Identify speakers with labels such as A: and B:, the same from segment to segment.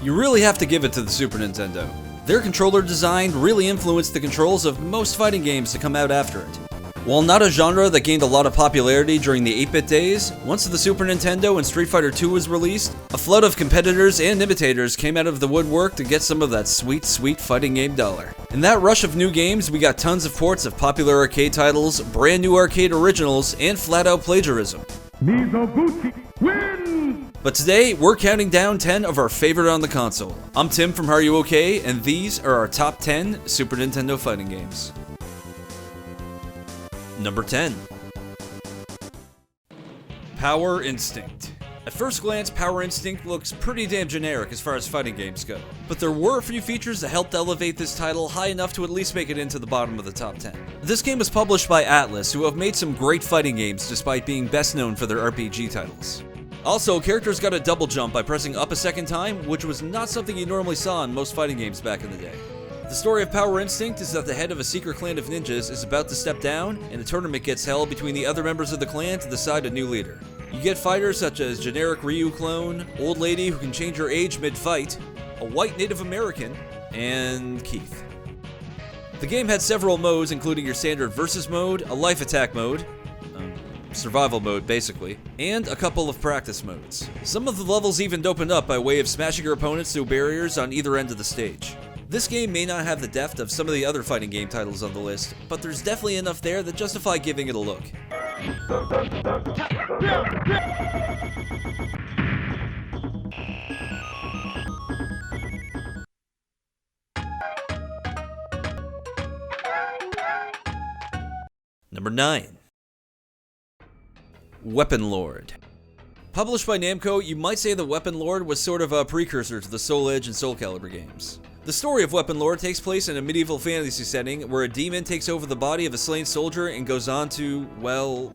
A: You really have to give it to the Super Nintendo. Their controller design really influenced the controls of most fighting games to come out after it. While not a genre that gained a lot of popularity during the 8-bit days, once the Super Nintendo and Street Fighter II was released, a flood of competitors and imitators came out of the woodwork to get some of that sweet, sweet fighting game dollar. In that rush of new games, we got tons of ports of popular arcade titles, brand new arcade originals, and flat-out plagiarism.
B: Mizoguchi wins!
A: But today, we're counting down 10 of our favorite on the console. I'm Tim from Haruokay, and these are our top 10 Super Nintendo fighting games. Number 10. Power Instinct. At first glance, Power Instinct looks pretty damn generic as far as fighting games go, but there were a few features that helped elevate this title high enough to at least make it into the bottom of the top 10. This game was published by Atlus, who have made some great fighting games despite being best known for their RPG titles. Also, characters got a double jump by pressing up a second time, which was not something you normally saw in most fighting games back in the day. The story of Power Instinct is that the head of a secret clan of ninjas is about to step down, and a tournament gets held between the other members of the clan to decide a new leader. You get fighters such as generic Ryu clone, old lady who can change her age mid-fight, a white Native American, and Keith. The game had several modes, including your standard versus mode, a life attack mode, survival mode basically, and a couple of practice modes. Some of the levels even opened up by way of smashing your opponents through barriers on either end of the stage. This game may not have the depth of some of the other fighting game titles on the list, but there's definitely enough there that justify giving it a look. Number 9. Weapon Lord. Published by Namco, you might say the Weapon Lord was sort of a precursor to the Soul Edge and Soul Calibur games. The story of Weapon Lord takes place in a medieval fantasy setting where a demon takes over the body of a slain soldier and goes on to, well,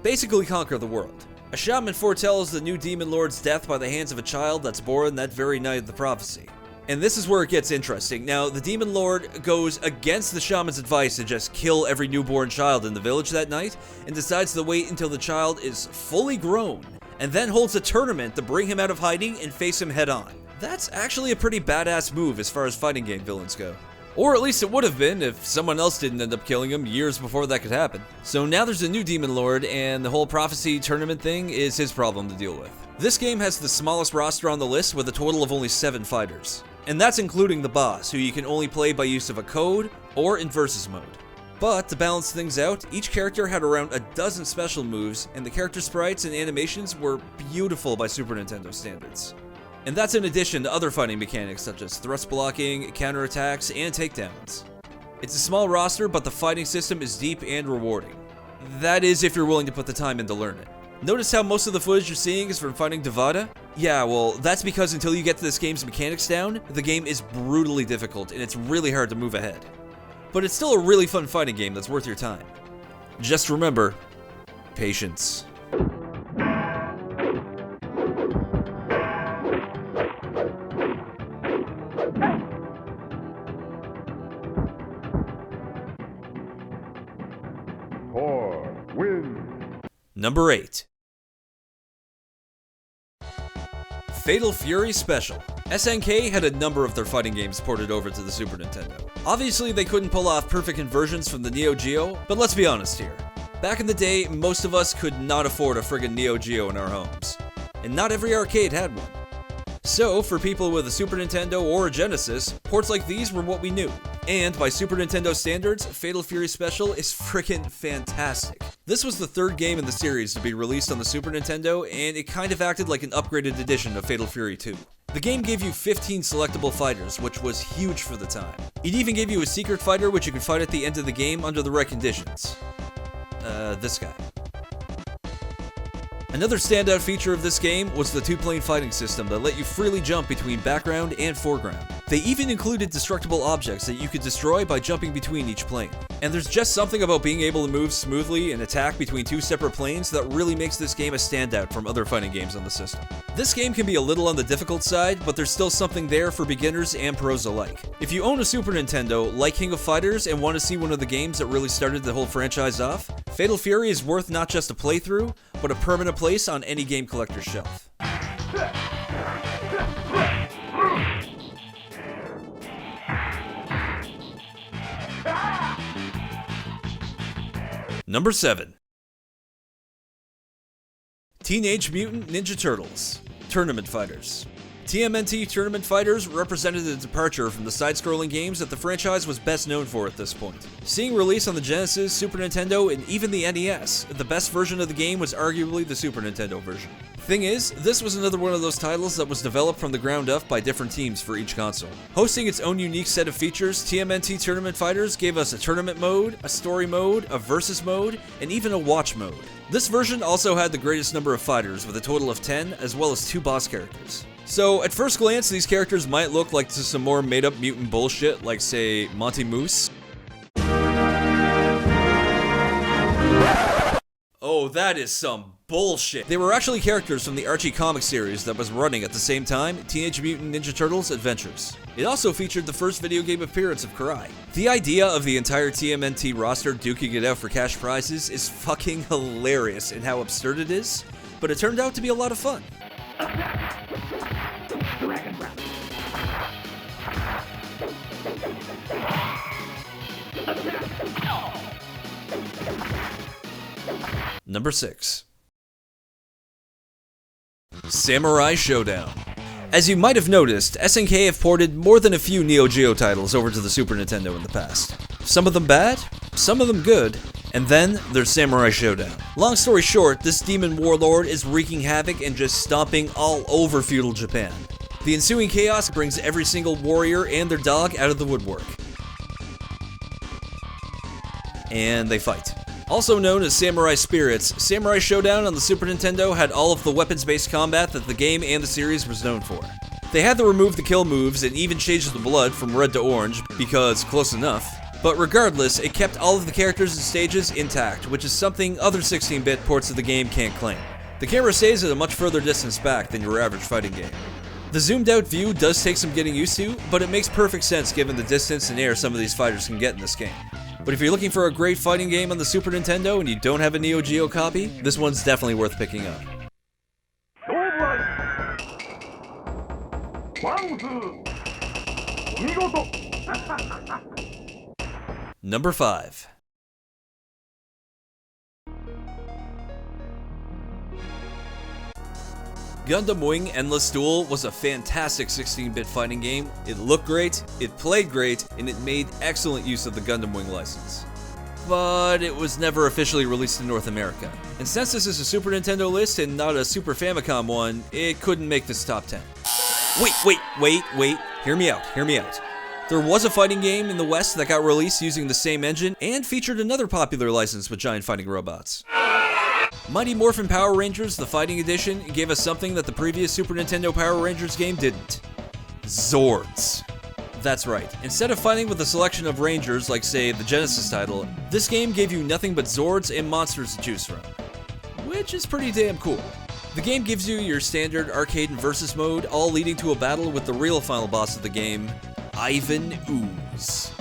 A: basically conquer the world. A shaman foretells the new demon lord's death by the hands of a child that's born that very night of the prophecy. And this is where it gets interesting. Now, the demon lord goes against the shaman's advice to just kill every newborn child in the village that night, and decides to wait until the child is fully grown, and then holds a tournament to bring him out of hiding and face him head on. That's actually a pretty badass move as far as fighting game villains go. Or at least it would have been if someone else didn't end up killing him years before that could happen. So now there's a new demon lord, and the whole prophecy tournament thing is his problem to deal with. This game has the smallest roster on the list with a total of only 7 fighters. And that's including the boss, who you can only play by use of a code or in versus mode. But to balance things out, each character had around a dozen special moves, and the character sprites and animations were beautiful by Super Nintendo standards. And that's in addition to other fighting mechanics such as thrust blocking, counterattacks, and takedowns. It's a small roster, but the fighting system is deep and rewarding. That is if you're willing to put the time in to learn it. Notice how most of the footage you're seeing is from fighting Devada? Yeah, well, that's because until you get to this game's mechanics down, the game is brutally difficult and it's really hard to move ahead. But it's still a really fun fighting game that's worth your time. Just remember, patience. Number 8. Fatal Fury Special. SNK had a number of their fighting games ported over to the Super Nintendo. Obviously, they couldn't pull off perfect conversions from the Neo Geo, but let's be honest here. Back in the day, most of us could not afford a friggin' Neo Geo in our homes. And not every arcade had one. So, for people with a Super Nintendo or a Genesis, ports like these were what we knew. And by Super Nintendo standards, Fatal Fury Special is frickin' fantastic. This was the 3rd game in the series to be released on the Super Nintendo, and it kind of acted like an upgraded edition of Fatal Fury 2. The game gave you 15 selectable fighters, which was huge for the time. It even gave you a secret fighter which you could fight at the end of the game under the right conditions. This guy. Another standout feature of this game was the 2-plane fighting system that let you freely jump between background and foreground. They even included destructible objects that you could destroy by jumping between each plane. And there's just something about being able to move smoothly and attack between 2 separate planes that really makes this game a standout from other fighting games on the system. This game can be a little on the difficult side, but there's still something there for beginners and pros alike. If you own a Super Nintendo, like King of Fighters, and want to see one of the games that really started the whole franchise off, Fatal Fury is worth not just a playthrough, but a permanent place on any game collector's shelf. Number 7. Teenage Mutant Ninja Turtles Tournament Fighters. TMNT Tournament Fighters represented a departure from the side-scrolling games that the franchise was best known for at this point. Seeing release on the Genesis, Super Nintendo, and even the NES, the best version of the game was arguably the Super Nintendo version. Thing is, this was another one of those titles that was developed from the ground up by different teams for each console. Hosting its own unique set of features, TMNT Tournament Fighters gave us a tournament mode, a story mode, a versus mode, and even a watch mode. This version also had the greatest number of fighters, with a total of 10, as well as 2 boss characters. So, at first glance, these characters might look like some more made-up mutant bullshit, like, say, Monty Moose. Oh, that is some bullshit. They were actually characters from the Archie comic series that was running at the same time, Teenage Mutant Ninja Turtles Adventures. It also featured the first video game appearance of Karai. The idea of the entire TMNT roster duking it out for cash prizes is fucking hilarious in how absurd it is, but it turned out to be a lot of fun. Number 6. Samurai Shodown. As you might have noticed, SNK have ported more than a few Neo Geo titles over to the Super Nintendo in the past. Some of them bad, some of them good, and then there's Samurai Shodown. Long story short, this demon warlord is wreaking havoc and just stomping all over feudal Japan. The ensuing chaos brings every single warrior and their dog out of the woodwork. And they fight. Also known as Samurai Spirits, Samurai Shodown on the Super Nintendo had all of the weapons-based combat that the game and the series was known for. They had to remove the kill moves and even change the blood from red to orange, because close enough. But regardless, it kept all of the characters and stages intact, which is something other 16-bit ports of the game can't claim. The camera stays at a much further distance back than your average fighting game. The zoomed-out view does take some getting used to, but it makes perfect sense given the distance and air some of these fighters can get in this game. But if you're looking for a great fighting game on the Super Nintendo and you don't have a Neo Geo copy, this one's definitely worth picking up. Number 5. Gundam Wing Endless Duel was a fantastic 16-bit fighting game. It looked great, it played great, and it made excellent use of the Gundam Wing license. But it was never officially released in North America. And since this is a Super Nintendo list and not a Super Famicom one, it couldn't make this top 10. Wait, hear me out. There was a fighting game in the West that got released using the same engine and featured another popular license with giant fighting robots. Mighty Morphin Power Rangers, the Fighting Edition, gave us something that the previous Super Nintendo Power Rangers game didn't. Zords. That's right, instead of fighting with a selection of Rangers like, say, the Genesis title, this game gave you nothing but Zords and monsters to choose from. Which is pretty damn cool. The game gives you your standard arcade and versus mode, all leading to a battle with the real final boss of the game, Ivan Ooze.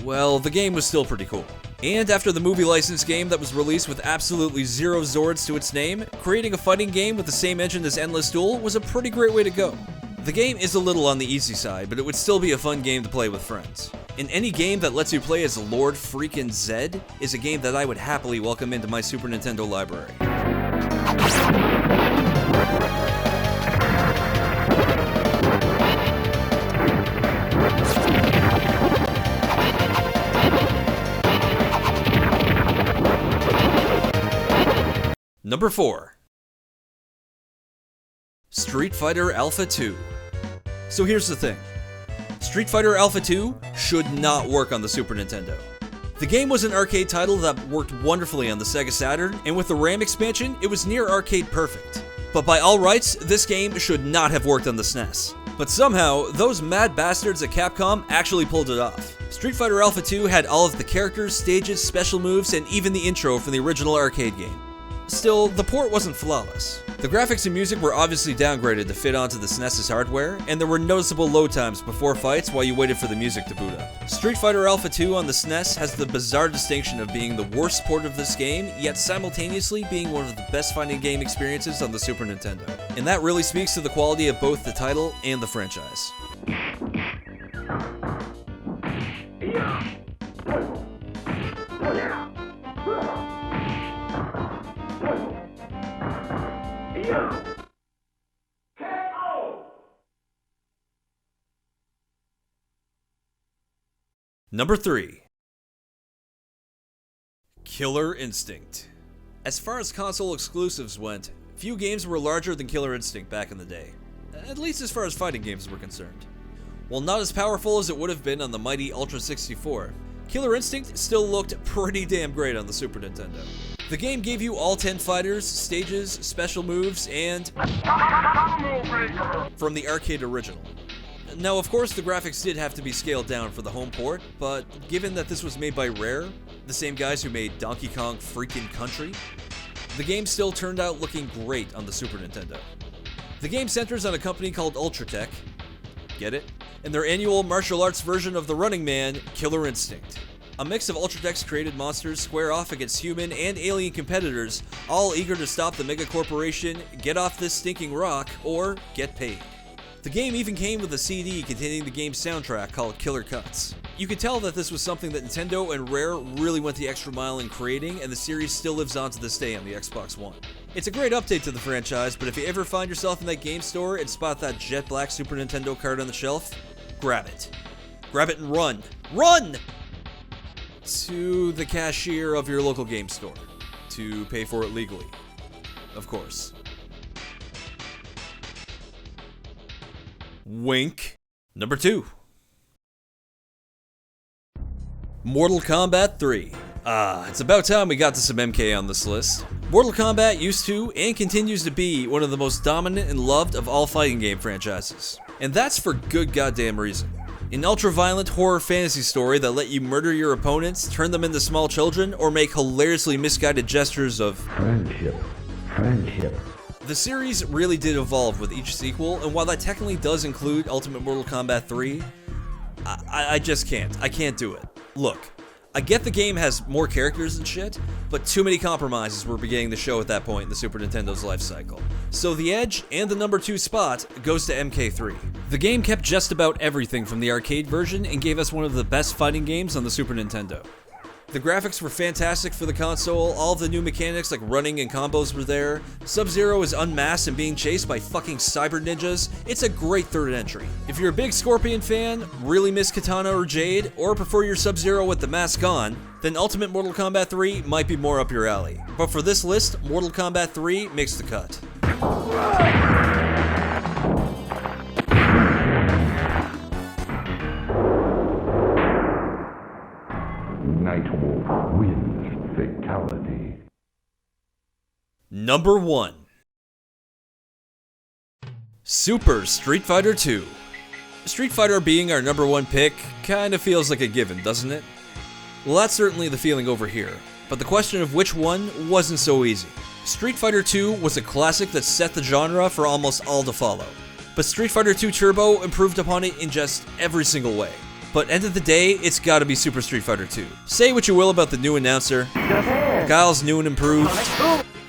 A: Well, the game was still pretty cool. And after the movie license game that was released with absolutely zero Zords to its name, creating a fighting game with the same engine as Endless Duel was a pretty great way to go. The game is a little on the easy side, but it would still be a fun game to play with friends. And any game that lets you play as Lord freaking Zed is a game that I would happily welcome into my Super Nintendo library. Number 4. Street Fighter Alpha 2. So here's the thing. Street Fighter Alpha 2 should not work on the Super Nintendo. The game was an arcade title that worked wonderfully on the Sega Saturn, and with the RAM expansion, it was near arcade perfect. But by all rights, this game should not have worked on the SNES. But somehow, those mad bastards at Capcom actually pulled it off. Street Fighter Alpha 2 had all of the characters, stages, special moves, and even the intro from the original arcade game. Still, the port wasn't flawless. The graphics and music were obviously downgraded to fit onto the SNES's hardware, and there were noticeable load times before fights while you waited for the music to boot up. Street Fighter Alpha 2 on the SNES has the bizarre distinction of being the worst port of this game, yet simultaneously being one of the best fighting game experiences on the Super Nintendo. And that really speaks to the quality of both the title and the franchise. Number 3. Killer Instinct. As far as console exclusives went, few games were larger than Killer Instinct back in the day. At least as far as fighting games were concerned. While not as powerful as it would have been on the mighty Ultra 64, Killer Instinct still looked pretty damn great on the Super Nintendo. The game gave you all 10 fighters, stages, special moves, and from the arcade original. Now, of course, the graphics did have to be scaled down for the home port, but given that this was made by Rare, the same guys who made Donkey Kong Freakin' Country, the game still turned out looking great on the Super Nintendo. The game centers on a company called Ultratech, get it? And their annual martial arts version of the Running Man, Killer Instinct. A mix of Ultratech's created monsters square off against human and alien competitors, all eager to stop the mega corporation, get off this stinking rock, or get paid. The game even came with a CD containing the game's soundtrack called Killer Cuts. You could tell that this was something that Nintendo and Rare really went the extra mile in creating, and the series still lives on to this day on the Xbox One. It's a great update to the franchise, but if you ever find yourself in that game store and spot that jet black Super Nintendo card on the shelf, grab it. Grab it and run. Run! To the cashier of your local game store. To pay for it legally. Of course. Wink. Number 2. Mortal Kombat 3. It's about time we got to some MK on this list. Mortal Kombat used to, and continues to be, one of the most dominant and loved of all fighting game franchises. And that's for good goddamn reason. An ultra-violent horror fantasy story that let you murder your opponents, turn them into small children, or make hilariously misguided gestures of
B: Friendship.
A: The series really did evolve with each sequel, and while that technically does include Ultimate Mortal Kombat 3, I just can't. I can't do it. Look, I get the game has more characters and shit, but too many compromises were beginning to show at that point in the Super Nintendo's life cycle. So the edge and the number 2 spot goes to MK3. The game kept just about everything from the arcade version and gave us one of the best fighting games on the Super Nintendo. The graphics were fantastic for the console, all of the new mechanics like running and combos were there, Sub-Zero is unmasked and being chased by fucking cyber ninjas, it's a great third entry. If you're a big Scorpion fan, really miss Katana or Jade, or prefer your Sub-Zero with the mask on, then Ultimate Mortal Kombat 3 might be more up your alley. But for this list, Mortal Kombat 3 makes the cut.
B: Nightwolf wins fatality.
A: Number 1. Super Street Fighter 2. Street Fighter being our number 1 pick kinda feels like a given, doesn't it? Well, that's certainly the feeling over here, but the question of which one wasn't so easy. Street Fighter 2 was a classic that set the genre for almost all to follow, but Street Fighter 2 Turbo improved upon it in just every single way. But end of the day, it's gotta be Super Street Fighter 2. Say what you will about the new announcer, Guile's new and improved,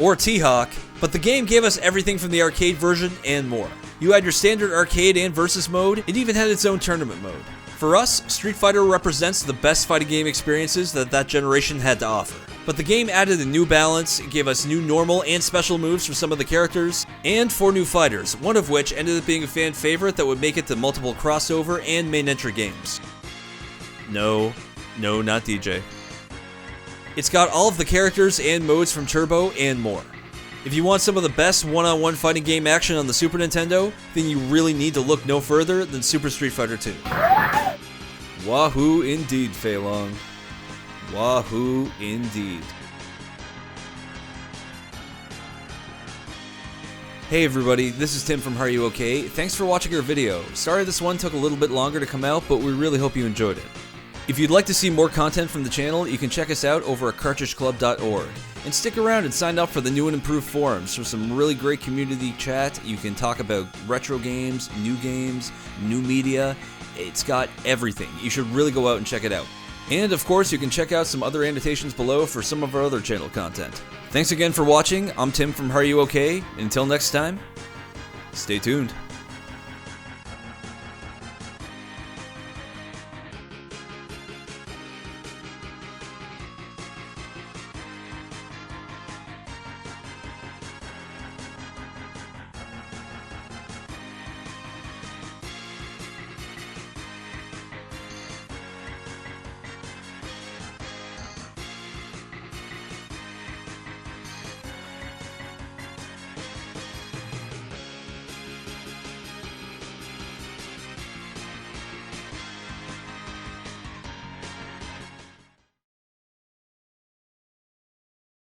A: or T-Hawk, but the game gave us everything from the arcade version and more. You had your standard arcade and versus mode, it even had its own tournament mode. For us, Street Fighter represents the best fighting game experiences that generation had to offer. But the game added a new balance, it gave us new normal and special moves for some of the characters, and 4 new fighters, one of which ended up being a fan favorite that would make it to multiple crossover and main entry games. No, not DJ. It's got all of the characters and modes from Turbo and more. If you want some of the best one-on-one fighting game action on the Super Nintendo, then you really need to look no further than Super Street Fighter 2. Wahoo indeed, Fei Long. Wahoo indeed. Hey everybody, this is Tim from Haruokay. Thanks for watching our video. Sorry this one took a little bit longer to come out, but we really hope you enjoyed it. If you'd like to see more content from the channel, you can check us out over at cartridgeclub.org. And stick around and sign up for the new and improved forums for some really great community chat. You can talk about retro games, new media. It's got everything. You should really go out and check it out. And of course, you can check out some other annotations below for some of our other channel content. Thanks again for watching. I'm Tim from Haruokay. Until next time, stay tuned.